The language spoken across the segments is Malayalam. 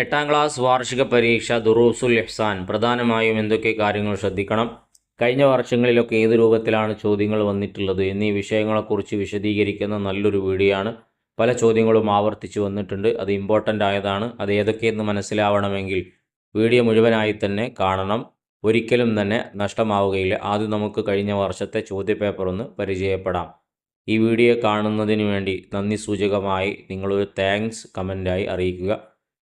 8ാം ക്ലാസ് വാർഷിക പരീക്ഷ ദുറൂസുൽ ഇഹ്സാൻ പ്രധാനമായും എന്തൊക്കെ കാര്യങ്ങൾ ശ്രദ്ധിക്കണം, കഴിഞ്ഞ വർഷങ്ങളിലൊക്കെ ഏത് രൂപത്തിലാണ് ചോദ്യങ്ങൾ വന്നിട്ടുള്ളത് എന്നീ വിഷയങ്ങളെക്കുറിച്ച് വിശദീകരിക്കുന്ന നല്ലൊരു വീഡിയോ ആണ്. പല ചോദ്യങ്ങളും ആവർത്തിച്ച് വന്നിട്ടുണ്ട്. അത് ഇമ്പോർട്ടൻ്റ് ആയതാണ്. അത് ഏതൊക്കെയെന്ന് മനസ്സിലാവണമെങ്കിൽ വീഡിയോ മുഴുവനായി തന്നെ കാണണം. ഒരിക്കലും തന്നെ നഷ്ടമാവുകയില്ല. ആദ്യം നമുക്ക് കഴിഞ്ഞ വർഷത്തെ ചോദ്യപേപ്പർ ഒന്ന് പരിചയപ്പെടാം. ഈ വീഡിയോ കാണുന്നതിന് വേണ്ടി നന്ദി സൂചകമായി നിങ്ങളൊരു താങ്ക്സ് കമൻ്റായി അറിയിക്കുക.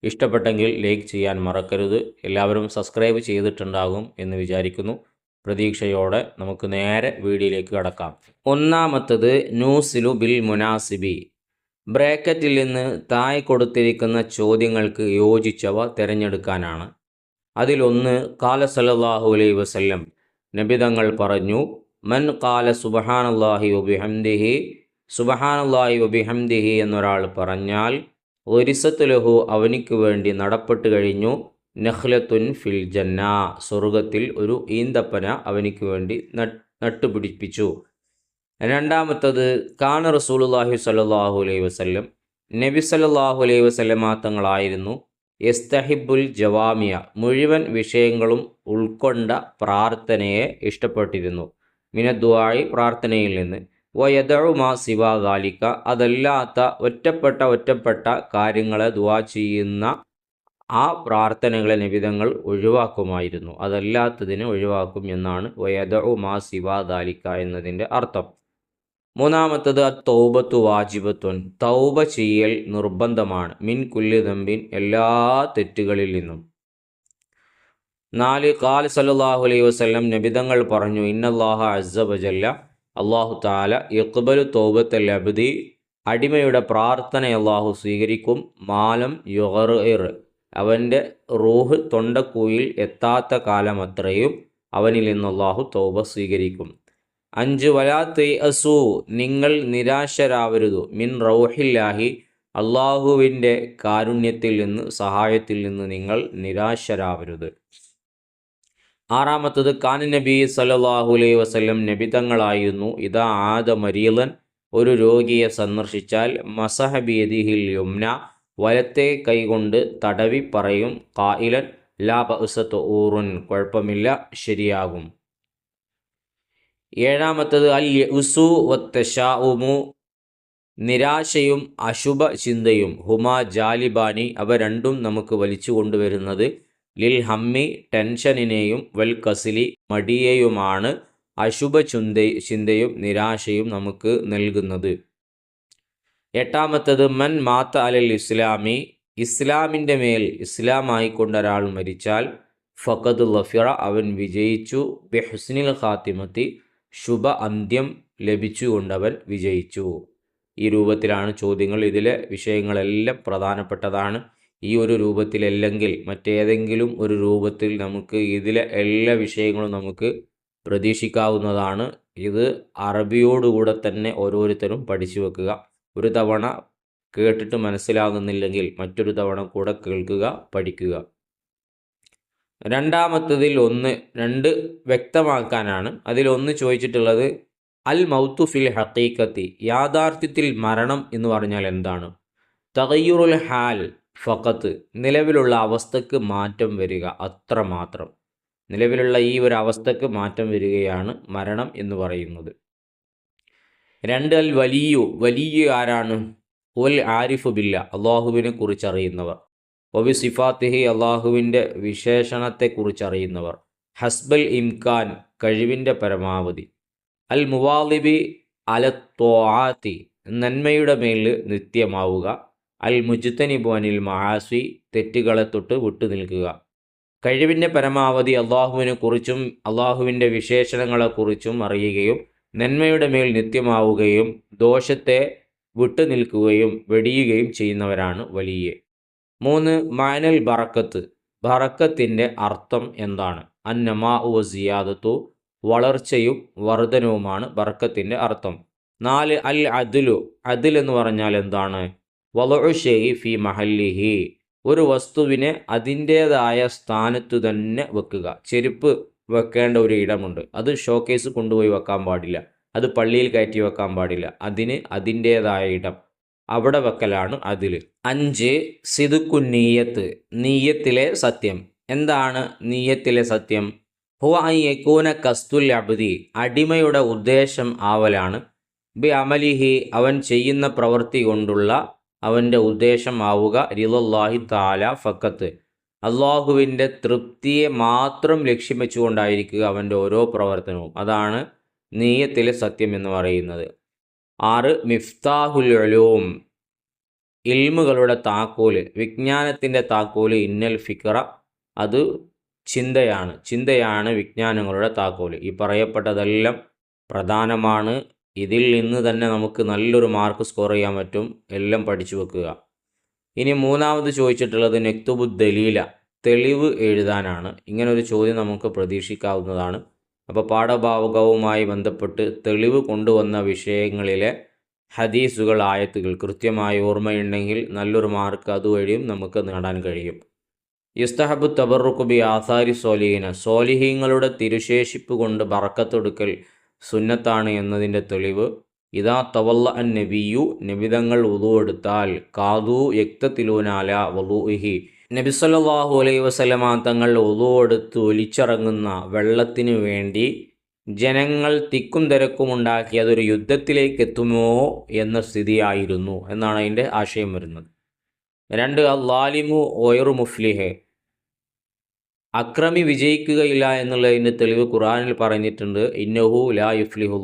ഇഷ്ടപ്പെട്ടെങ്കിൽ ലൈക്ക് ചെയ്യാൻ മറക്കരുത്. എല്ലാവരും സബ്സ്ക്രൈബ് ചെയ്തിട്ടുണ്ടാകും എന്ന് വിചാരിക്കുന്നു. പ്രതീക്ഷയോടെ നമുക്ക് നേരെ വീഡിയോയിലേക്ക് കടക്കാം. ഒന്നാമത്തത് നൂസിലു ബിൽ മുനാസിബി. ബ്രാക്കറ്റിൽ നിന്ന് താഴെ കൊടുത്തിരിക്കുന്ന ചോദ്യങ്ങൾക്ക് യോജിച്ചവ തിരഞ്ഞെടുക്കാനാണ്. അതിലൊന്ന്, ഖാല സല്ലല്ലാഹു അലൈഹി വസല്ലം, നബിതങ്ങൾ പറഞ്ഞു, മൻ ഖാല സുബ്ഹാനല്ലാഹി വബിഹംദിഹി, സുബ്ഹാനല്ലാഹി വബിഹംദിഹി എന്നൊരാൾ പറഞ്ഞാൽ, ഒരിസത്ത് ലഹു, അവനിക്ക് വേണ്ടി നടപ്പെട്ട് കഴിഞ്ഞു, നഖ്ലത്തുൻ ഫിൽ ജന്ന, സ്വർഗത്തിൽ ഒരു ഈന്തപ്പന അവനിക്ക് വേണ്ടി നട്ടുപിടിപ്പിച്ചു. രണ്ടാമത്തത്, കാന റസൂലുള്ളാഹി സ്വല്ലല്ലാഹു അലൈഹി വസല്ലം, നബി സല്ലല്ലാഹു അലൈഹി വസല്ലമ തങ്ങളായിരുന്നു, യസ്തഹിബുൽ ജവാമിയ, മുഴുവൻ വിഷയങ്ങളും ഉൾക്കൊണ്ട പ്രാർത്ഥനയെ ഇഷ്ടപ്പെട്ടിരുന്നു, മിനദ്ദുആഇ, പ്രാർത്ഥനയിൽ നിന്ന്, വയദഉ മാ സിവാ ദാലിക, അതല്ലാത്ത ഒറ്റപ്പെട്ട കാര്യങ്ങളെ ദുആ ചെയ്യുന്ന ആ പ്രാർത്ഥനകളെ നിബിധങ്ങൾ ഒഴിവാക്കുമായിരുന്നു. അതല്ലാത്തതിനെ ഒഴിവാക്കും എന്നാണ് വയദഉ മാ സിവാ ദാലിക എന്നതിൻ്റെ അർത്ഥം. മൂന്നാമത്തത്, തൗബത്തു വാജിബത്തുൻ, തൗബ ചെയ്യൽ നിർബന്ധമാണ്, മിൻ കുല്ലി ദംബിൻ, എല്ലാ തെറ്റുകളിൽ നിന്നും. 4, ഖാല സല്ലല്ലാഹു അലൈഹി വസല്ലം, നബിതങ്ങൾ പറഞ്ഞു, ഇന്നല്ലാഹ അസ്സ വജല്ല, അല്ലാഹു തആല, യഖ്ബലു തൗബത്തൽ അബ്ദി, അടിമയുടെ പ്രാർത്ഥന അല്ലാഹു സ്വീകരിക്കും, മാലം യുഗർഇർ, അവൻ്റെ റൂഹ് തൊണ്ടക്കുയിൽ എത്താത്ത കാലം അത്രയും അവനിൽ നിന്ന് അല്ലാഹു തൗബ സ്വീകരിക്കും. 5, വലാ തയഅസു, നിങ്ങൾ നിരാശരാവരുത്, മിൻ റൗഹില്ലാഹി, അള്ളാഹുവിൻ്റെ കാരുണ്യത്തിൽ നിന്ന്, സഹായത്തിൽ നിന്ന് നിങ്ങൾ നിരാശരാവരുത്. 6, കാന നബി സല്ലല്ലാഹു അലൈഹി വസല്ലം, നബിതങ്ങളായിരുന്നു, ഇദാ ആദ മരീളൻ, ഒരു രോഗിയെ സന്ദർശിച്ചാൽ, മസഹ ബിയദിഹിൽ യുംന, വലത്തെ കൈകൊണ്ട് തടവി പറയും, ഖായിലൻ ലാ ബഅസ തഊറുൻ, കുഴപ്പമില്ല, ശരിയാകും. 7, അൽ യഉസു വത്തശാഉമു, നിരാശയും അശുഭ ചിന്തയും, ഹുമാ ജാലിബാനി, അവ രണ്ടും നമുക്ക് വലിച്ചു കൊണ്ടുവരുന്നത്, ലിൽ ഹമ്മി, ടെൻഷനിനെയും, വൽ കസിലി, മടിയെയുമാണ്. അശുഭ ചിന്തയും നിരാശയും നമുക്ക് നൽകുന്നത്. 8, മൻ മാത്ത അലൽ ഇസ്ലാമി, ഇസ്ലാമിൻ്റെ മേൽ, ഇസ്ലാമായിക്കൊണ്ട് ഒരാൾ മരിച്ചാൽ, ഫഖദ് ലഫിറ, അവൻ വിജയിച്ചു, ബിഹുസ്നിൽ ഖാത്തിമത്തി, ശുഭ അന്ത്യം ലഭിച്ചുകൊണ്ടവൻ വിജയിച്ചു. ഈ രൂപത്തിലാണ് ചോദ്യങ്ങൾ. ഇതിലെ വിഷയങ്ങളെല്ലാം പ്രധാനപ്പെട്ടതാണ്. ഈ ഒരു രൂപത്തിലല്ലെങ്കിൽ മറ്റേതെങ്കിലും ഒരു രൂപത്തിൽ നമുക്ക് ഇതിലെ എല്ലാ വിഷയങ്ങളും നമുക്ക് പ്രതീക്ഷിക്കാവുന്നതാണ്. ഇത് അറബിയോടുകൂടെ തന്നെ ഓരോരുത്തരും പഠിച്ചു വെക്കുക. ഒരു തവണ കേട്ടിട്ട് മനസ്സിലാകുന്നില്ലെങ്കിൽ മറ്റൊരു തവണ കൂടെ കേൾക്കുക, പഠിക്കുക. രണ്ടാമത്തതിൽ രണ്ട് വ്യക്തമാക്കാനാണ്. അതിലൊന്ന് ചോദിച്ചിട്ടുള്ളത്, അൽ മൗത്തു ഫിൽ ഹഖീഖത്തി, യാഥാർത്ഥ്യത്തിൽ മരണം എന്ന് പറഞ്ഞാൽ എന്താണ്? തഗയ്യുറുൽ ഹാൽ ഫഖത്ത്, നിലവിലുള്ള അവസ്ഥക്ക് മാറ്റം വരിക, അത്രമാത്രം. നിലവിലുള്ള ഈ ഒരു അവസ്ഥക്ക് മാറ്റം വരികയാണ് മരണം എന്ന് പറയുന്നത്. 2, അൽ വലിയു, വലിയ ആരാണ്? ഉൽ ആരിഫു ബില്ല, അള്ളാഹുവിനെ കുറിച്ചറിയുന്നവർ. വബി സിഫാത്തിഹി, അള്ളാഹുവിൻ്റെ വിശേഷണത്തെക്കുറിച്ചറിയുന്നവർ. ഹസ്ബൽ ഇംകാൻ, കഴിവിൻ്റെ പരമാവധി. അൽ മുവാലിബി അലത്വാത്തി, നന്മയുടെ മേൽ നിത്യമാവുക. അൽ മുജ്തനിബു അനിൽ മആസി, തെറ്റുകളെ തൊട്ട് വിട്ടു നിൽക്കുക. കഴിവിൻ്റെ പരമാവധി അള്ളാഹുവിനെ കുറിച്ചും അള്ളാഹുവിൻ്റെ വിശേഷണങ്ങളെക്കുറിച്ചും അറിയുകയും നന്മയുടെ മേൽ നിത്യമാവുകയും ദോഷത്തെ വിട്ടു നിൽക്കുകയും വെടിയുകയും ചെയ്യുന്നവരാണ് വലിയ. 3, മാനൽ ബറക്കത്ത്, ബറക്കത്തിൻ്റെ അർത്ഥം എന്താണ്? അന്നമാഉ വസിയാദത്തു, വളർച്ചയും വർധനവുമാണ് ബറക്കത്തിൻ്റെ അർത്ഥം. 4, അൽ അദ്ലു, അദ്ൽ എന്ന് പറഞ്ഞാൽ എന്താണ്? വളഉ ഷൈഇ ഫി മഹല്ലിഹി, ഒരു വസ്തുവിനെ അതിൻ്റേതായ സ്ഥാനത്ത് തന്നെ വെക്കുക. ചെരുപ്പ് വെക്കേണ്ട ഒരു ഇടമുണ്ട്, അത് ഷോക്കേസ് കൊണ്ടുപോയി വെക്കാൻ പാടില്ല, അത് പള്ളിയിൽ കയറ്റി വെക്കാൻ പാടില്ല, അതിന് അതിൻ്റേതായ ഇടം. അവിടെ വെക്കലാണ് അതിൽ. 5 സിദുക്കു നീയത്ത്, നീയത്തിലെ സത്യം. എന്താണ് നീയത്തിലെ സത്യം? ഹുവ അൻ യകൂന ഖസ്ദുൽ അബ്ദി, അടിമയുടെ ഉദ്ദേശം ആവലാണ്, ബി അമലിഹി, അവൻ ചെയ്യുന്ന പ്രവൃത്തി കൊണ്ടുള്ള അവൻ്റെ ഉദ്ദേശം ആവുക, റിളല്ലാഹി തആല ഫഖത്ത്, അള്ളാഹുവിൻ്റെ തൃപ്തിയെ മാത്രം ലക്ഷ്യം വെച്ചുകൊണ്ടായിരിക്കുക അവൻ്റെ ഓരോ പ്രവർത്തനവും. അതാണ് നീയത്തിലെ സത്യം എന്ന് പറയുന്നത്. 6 മിഫ്താഹുൽ ഉലൂം, ഇൽമുകളുടെ താക്കോല്, വിജ്ഞാനത്തിൻ്റെ താക്കോല്, ഇന്നൽ ഫിക്ര, അത് ചിന്തയാണ്, ചിന്തയാണ് വിജ്ഞാനങ്ങളുടെ താക്കോല്. ഈ പറയപ്പെട്ടതെല്ലാം പ്രധാനമാണ്. ഇതിൽ നിന്ന് തന്നെ നമുക്ക് നല്ലൊരു മാർക്ക് സ്കോർ ചെയ്യാൻ പറ്റും. എല്ലാം പഠിച്ചു വെക്കുക. ഇനി മൂന്നാമത് ചോദിച്ചിട്ടുള്ളത് നെക്തുബു ദലീല, തെളിവ് എഴുതാനാണ്. ഇങ്ങനൊരു ചോദ്യം നമുക്ക് പ്രതീക്ഷിക്കാവുന്നതാണ്. അപ്പോൾ പാഠഭാഗവുമായി ബന്ധപ്പെട്ട് തെളിവ് കൊണ്ടുവന്ന വിഷയങ്ങളിലെ ഹദീസുകൾ, ആയത്തുകൾ കൃത്യമായി ഓർമ്മയുണ്ടെങ്കിൽ നല്ലൊരു മാർക്ക് അതുവഴിയും നമുക്ക് നേടാൻ കഴിയും. യുസ്തഹബു തബറുഖു ബി ആസാരി സോലിഹീന, സോലിഹീങ്ങളുടെ തിരുശേഷിപ്പ് കൊണ്ട് ബറക്കത്തെടുക്കൽ സുന്നത്താണ് എന്നതിൻ്റെ തെളിവ്. ഇതാ തവല്ല അൻ നബിയു, നബിതങ്ങൾ വുളു എടുത്താൽ, കാതു യക്തത്തിലൂനാല വളുഇഹി, നബി സല്ലല്ലാഹു അലൈഹി വസല്ലമ തങ്ങൾ വുളു എടുത്ത് ഒലിച്ചിറങ്ങുന്ന വെള്ളത്തിനു വേണ്ടി ജനങ്ങൾ തിക്കും തിരക്കും ഉണ്ടാക്കി അതൊരു യുദ്ധത്തിലേക്ക് എത്തുമോ എന്ന സ്ഥിതിയായിരുന്നു എന്നാണ് അതിൻ്റെ ആശയം വരുന്നത്. 2 അല്ലാലിമു ഓയറു മുഫ്ലിഹെ, അക്രമി വിജയിക്കുകയില്ല എന്നുള്ളതിൻ്റെ തെളിവ് ഖുർആനിൽ പറഞ്ഞിട്ടുണ്ട്. ഇന്നഹു ലാ യുഫ്ലിഹു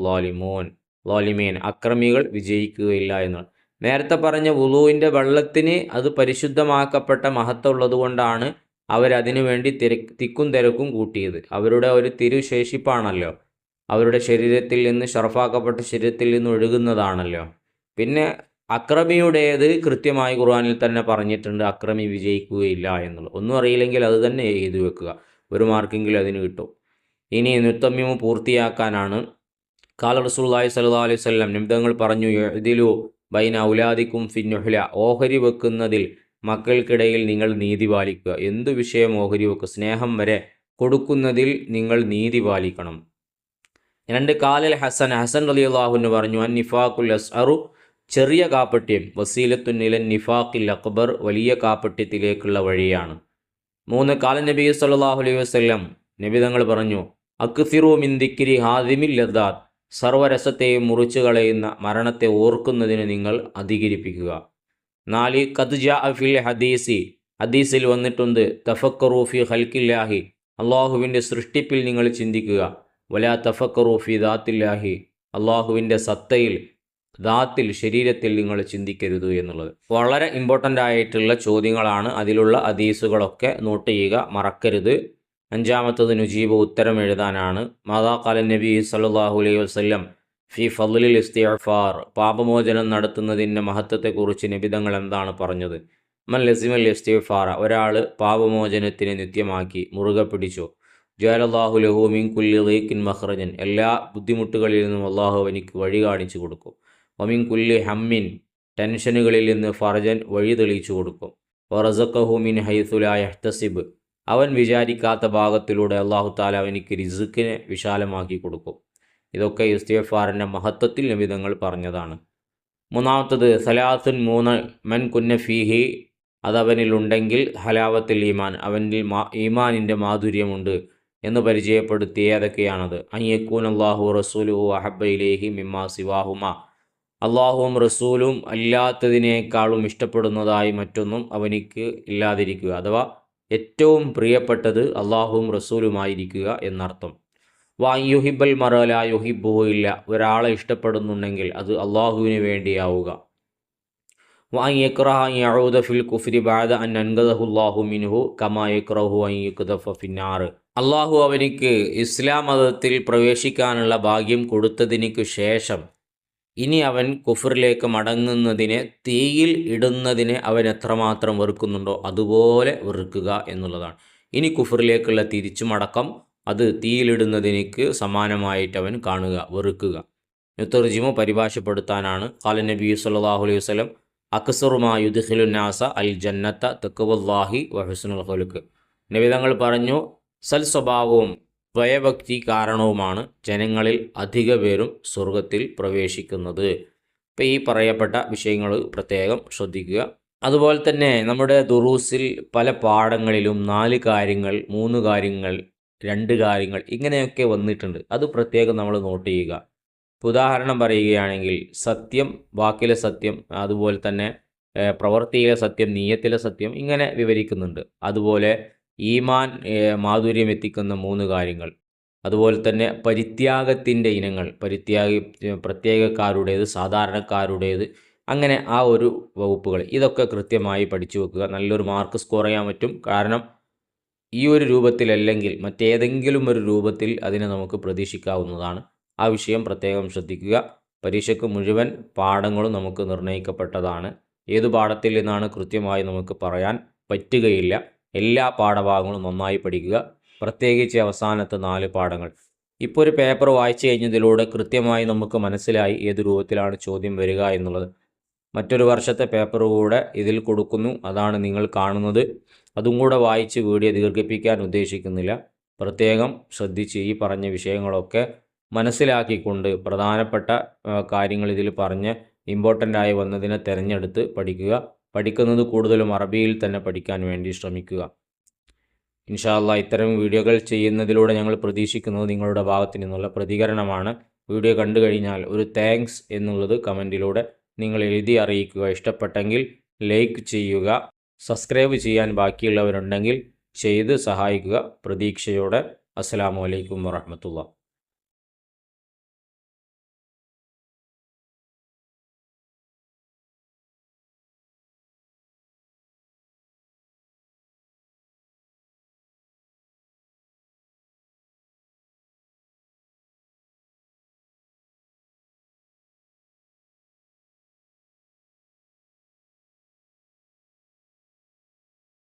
ലാലിമീൻ, അക്രമികൾ വിജയിക്കുകയില്ല എന്നാണ്. നേരത്തെ പറഞ്ഞ വുളൂവിൻ്റെ വെള്ളത്തിന് അത് പരിശുദ്ധമാക്കപ്പെട്ട മഹത്വമുള്ളത് കൊണ്ടാണ് അവരതിനു വേണ്ടി തിക്കും തിരക്കും കൂട്ടിയത്. അവരുടെ ഒരു തിരുശേഷിപ്പാണല്ലോ, അവരുടെ ശരീരത്തിൽ നിന്ന്, ഷറഫാക്കപ്പെട്ട ശരീരത്തിൽ നിന്ന് ഒഴുകുന്നതാണല്ലോ. പിന്നെ അക്രമിയുടേത് കൃത്യമായി ഖുർആനിൽ തന്നെ പറഞ്ഞിട്ടുണ്ട്, അക്രമി വിജയിക്കുകയില്ല എന്നുള്ളത്. ഒന്നും അറിയില്ലെങ്കിൽ അത് തന്നെ എഴുതി വെക്കുക, ഒരു മാർക്കെങ്കിലും അതിന് കിട്ടും. ഇനി നുത്തമ്മിമു പൂർത്തിയാക്കാനാണ്. ഖാല റസൂലുള്ളാഹി സ്വല്ലല്ലാഹു അലൈഹി വസല്ലം, നിമിതങ്ങൾ പറഞ്ഞു, യഅ്ദിലു ബൈന ഔലാദിക്കും ഫിന്നുഹ്ല, ഓഹരി വെക്കുന്നതിൽ മക്കൾക്കിടയിൽ നിങ്ങൾ നീതി പാലിക്കുക. എന്തു വിഷയം ഓഹരി വെക്കുക? സ്നേഹം വരെ കൊടുക്കുന്നതിൽ നിങ്ങൾ നീതി പാലിക്കണം. 2 കാലൽ ഹസൻ, ഹസൻ റളിയല്ലാഹു അൻഹു പറഞ്ഞു, അൻ നിഫാഖുൽ അസ്അറു, ചെറിയ കാപ്പട്യം, വസീലത്തുൻ ഇലൻ നിഫാഖിൽ അക്ബർ, വലിയ കാപ്പട്യത്തിലേക്കുള്ള വഴിയാണ്. 3 കാല നബി സല്ലല്ലാഹു അലൈഹി വസല്ലം, നബി തങ്ങൾ പറഞ്ഞു, അക്സിറു മിൻ ദിക്രി ഹാദിമിൽ ലദ്ദാത്ത്, സർവരസത്തെയും മുറിച്ചു കളയുന്ന മരണത്തെ ഓർക്കുന്നതിന് നിങ്ങൾ അധികരിപ്പിക്കുക. 4 ഖദ് ജാഅ ഫിൽ ഹദീസി, ഹദീസിൽ വന്നിട്ടുണ്ട്, തഫക്കറു ഫി ഖൽഖില്ലാഹി, അള്ളാഹുവിൻ്റെ സൃഷ്ടിപ്പിൽ നിങ്ങൾ ചിന്തിക്കുക, വലാ തഫക്കറു ഫി ദാത്തില്ലാഹി, അള്ളാഹുവിൻ്റെ സത്തയിൽ, ദാത്തിൽ, ശരീരത്തിൽ നിങ്ങൾ ചിന്തിക്കരുത് എന്നുള്ളത്. വളരെ ഇമ്പോർട്ടൻ്റ് ആയിട്ടുള്ള ചോദ്യങ്ങളാണ്. അതിലുള്ള ഹദീസുകളൊക്കെ നോട്ട് ചെയ്യുക, മറക്കരുത്. 5-മത്തത് നുജീബ്, ഉത്തരം എഴുതാനാണ്. മാതാ ഖാല നബി സല്ലല്ലാഹു അലൈഹി വസല്ലം ഫി ഫളിൽ ഇസ്തിഗ്ഫാർ, പാപമോചനം നടത്തുന്നതിൻ്റെ മഹത്വത്തെക്കുറിച്ച് നബിതങ്ങൾ എന്താണ് പറഞ്ഞത്? മൻ ലസിമൽ ഇസ്തിഗ്ഫാർ, ഒരാൾ പാപമോചനത്തിനെ നിത്യമാക്കി മുറുകെ പിടിച്ചു, ജഅലല്ലാഹു ലഹു മിൻ കുല്ലി ദീഖിൻ മഖ്റജൻ, എല്ലാ ബുദ്ധിമുട്ടുകളിൽ നിന്നും അള്ളാഹു അവനിക്ക് വഴി കാണിച്ചു കൊടുക്കും. വമിൻ കുല്ലി ഹമ്മിൻ, ടെൻഷനുകളിൽ നിന്ന് ഫർജൻ, വഴി തെളിയിച്ചു കൊടുക്കും. വറസഖഹു മിൻ ഹൈസു ലാ യഹ്തസിബ്, അവൻ വിചാരിക്കാത്ത ഭാഗത്തിലൂടെ അള്ളാഹു തആല അവനിക്ക് റിസ്ക്കിനെ വിശാലമാക്കി കൊടുക്കും. ഇതൊക്കെ ഇസ്തിഗ്ഫാറിൻ്റെ മഹത്വത്തിൽ നബിതങ്ങൾ പറഞ്ഞതാണ്. 3-മത്തത് സലാസുൻ, 3 മൻ കുന്ന ഫീഹി, അതവനിലുണ്ടെങ്കിൽ ഹലാവത്തുൽ ഈമാൻ, അവനിൽ ഈമാനിൻ്റെ മാധുര്യമുണ്ട് എന്ന് പരിചയപ്പെടുത്തി. ഏതൊക്കെയാണത്? അൻ യകൂന അല്ലാഹു റസൂലുഹു അഹബ്ബ ഇലൈഹി മിമ്മാ സിവാഹുമ, അള്ളാഹുവും റസൂലും അല്ലാത്തതിനേക്കാളും ഇഷ്ടപ്പെടുന്നതായി മറ്റൊന്നും അവനിക്ക് ഇല്ലാതിരിക്കുക, അഥവാ ഏറ്റവും പ്രിയപ്പെട്ടത് അള്ളാഹുവും റസൂലുമായിരിക്കുക എന്നർത്ഥം. വാ യുഹിബൽ മറല യുഹിബുഹു ഇല്ല, ഒരാളെ ഇഷ്ടപ്പെടുന്നുണ്ടെങ്കിൽ അത് അള്ളാഹുവിന് വേണ്ടിയാവുക. വാ യക്റഹ യഊദ ഫിൽ കുഫ്രി ബഅദ അൻ അൻഖദഹു അല്ലാഹു മിൻഹു കമാ യക്റഹു അൻ യുഖ്ദഫ ഫിന്നാർ, അള്ളാഹു അവനിക്ക് ഇസ്ലാം മതത്തിൽ പ്രവേശിക്കാനുള്ള ഭാഗ്യം കൊടുത്തതിനു ശേഷം ഇനി അവൻ കുഫറിലേക്ക് മടങ്ങുന്നതിനെ, തീയിൽ ഇടുന്നതിനെ അവൻ എത്രമാത്രം വെറുക്കുന്നുണ്ടോ അതുപോലെ വെറുക്കുക എന്നുള്ളതാണ്. ഇനി കുഫറിലേക്കുള്ള തിരിച്ചുമടക്കം അത് തീയിലിടുന്നതിനേക്ക് സമാനമായിട്ട് അവൻ കാണുക, വെറുക്കുക. തർജിമ പരിഭാഷപ്പെടുത്താനാണ്. ഖാല നബി സല്ലല്ലാഹു അലൈഹി വസല്ലം അക്സറു മാ യുദ്ഖിലുൻ നാസ അൽ ജന്നത്ത തഖ്വല്ലാഹി വ ഹുസ്നുൽ ഖുലുഖ്, നബി തങ്ങൾ പറഞ്ഞു, സൽ സ്വഭാവവും ഭയഭക്തി കാരണവുമാണ് ജനങ്ങളിൽ അധിക പേരും സ്വർഗത്തിൽ പ്രവേശിക്കുന്നത്. അപ്പോൾ ഈ പറയപ്പെട്ട വിഷയങ്ങൾ പ്രത്യേകം ശ്രദ്ധിക്കുക. അതുപോലെ തന്നെ നമ്മുടെ ദുറൂസിൽ പല പാഠങ്ങളിലും 4 കാര്യങ്ങൾ, 3 കാര്യങ്ങൾ, 2 കാര്യങ്ങൾ ഇങ്ങനെയൊക്കെ വന്നിട്ടുണ്ട്. അത് പ്രത്യേകം നമ്മൾ നോട്ട് ചെയ്യുക. ഉദാഹരണം പറയുകയാണെങ്കിൽ സത്യം, വാക്കിലെ സത്യം, അതുപോലെ തന്നെ പ്രവൃത്തിയിലെ സത്യം, നീയത്തിലെ സത്യം ഇങ്ങനെ വിവരിക്കുന്നുണ്ട്. അതുപോലെ ഈമാൻ മാധുര്യം എത്തിക്കുന്ന 3 കാര്യങ്ങൾ, അതുപോലെ തന്നെ പരിത്യാഗത്തിൻ്റെ ഇനങ്ങൾ, പ്രത്യേകക്കാരുടേത്, സാധാരണക്കാരുടേത്, അങ്ങനെ ആ ഒരു വകുപ്പുകൾ ഇതൊക്കെ കൃത്യമായി പഠിച്ചു വെക്കുക. നല്ലൊരു മാർക്ക് സ്കോർ ചെയ്യാൻ പറ്റും. കാരണം ഈ ഒരു രൂപത്തിലല്ലെങ്കിൽ മറ്റേതെങ്കിലും ഒരു രൂപത്തിൽ അതിനെ നമുക്ക് പ്രതീക്ഷിക്കാവുന്നതാണ്. ആ വിഷയം പ്രത്യേകം ശ്രദ്ധിക്കുക. പരീക്ഷയ്ക്ക് മുഴുവൻ പാഠങ്ങളും നമുക്ക് നിർണ്ണയിക്കപ്പെട്ടതാണ്. ഏതു പാഠത്തിൽ നിന്നാണ് കൃത്യമായി നമുക്ക് പറയാൻ പറ്റുകയില്ല. എല്ലാ പാഠഭാഗങ്ങളും നന്നായി പഠിക്കുക. പ്രത്യേകിച്ച് അവസാനത്തെ 4 പാഠങ്ങൾ. ഇപ്പോൾ ഒരു പേപ്പർ വായിച്ചു കഴിഞ്ഞതിലൂടെ കൃത്യമായി നമുക്ക് മനസ്സിലായി ഏത് രൂപത്തിലാണ് ചോദ്യം വരിക എന്നുള്ളത്. മറ്റൊരു വർഷത്തെ പേപ്പർ കൂടെ ഇതിൽ കൊടുക്കുന്നു, അതാണ് നിങ്ങൾ കാണുന്നത്. അതും കൂടെ വായിച്ച് വീഡിയോ ദീർഘിപ്പിക്കാൻ ഉദ്ദേശിക്കുന്നില്ല. പ്രത്യേകം ശ്രദ്ധിച്ച് ഈ പറഞ്ഞ വിഷയങ്ങളൊക്കെ മനസ്സിലാക്കിക്കൊണ്ട് പ്രധാനപ്പെട്ട കാര്യങ്ങൾ ഇതിൽ പറഞ്ഞ് ഇമ്പോർട്ടൻ്റായി വന്നതിനെ തിരഞ്ഞെടുത്ത് പഠിക്കുക. പഠിക്കുന്നത് കൂടുതലും അറബിയിൽ തന്നെ പഠിക്കാൻ വേണ്ടി ശ്രമിക്കുക. ഇൻഷാ അല്ലാഹ് ഇത്തരം വീഡിയോകൾ ചെയ്യുന്നതിലൂടെ ഞങ്ങൾ പ്രതീക്ഷിക്കുന്നത് നിങ്ങളുടെ ഭാഗത്തു നിന്നുള്ള പ്രതികരണമാണ്. വീഡിയോ കണ്ടു കഴിഞ്ഞാൽ ഒരു താങ്ക്സ് എന്നുള്ളത് കമൻറ്റിലൂടെ നിങ്ങൾ എഴുതി അറിയിക്കുക. ഇഷ്ടപ്പെട്ടെങ്കിൽ ലൈക്ക് ചെയ്യുക. സബ്സ്ക്രൈബ് ചെയ്യാൻ ബാക്കിയുള്ളവരുണ്ടെങ്കിൽ ചെയ്ത് സഹായിക്കുക. പ്രതീക്ഷയോടെ അസ്സലാമു അലൈക്കും വറഹ്മത്തുള്ളാഹി.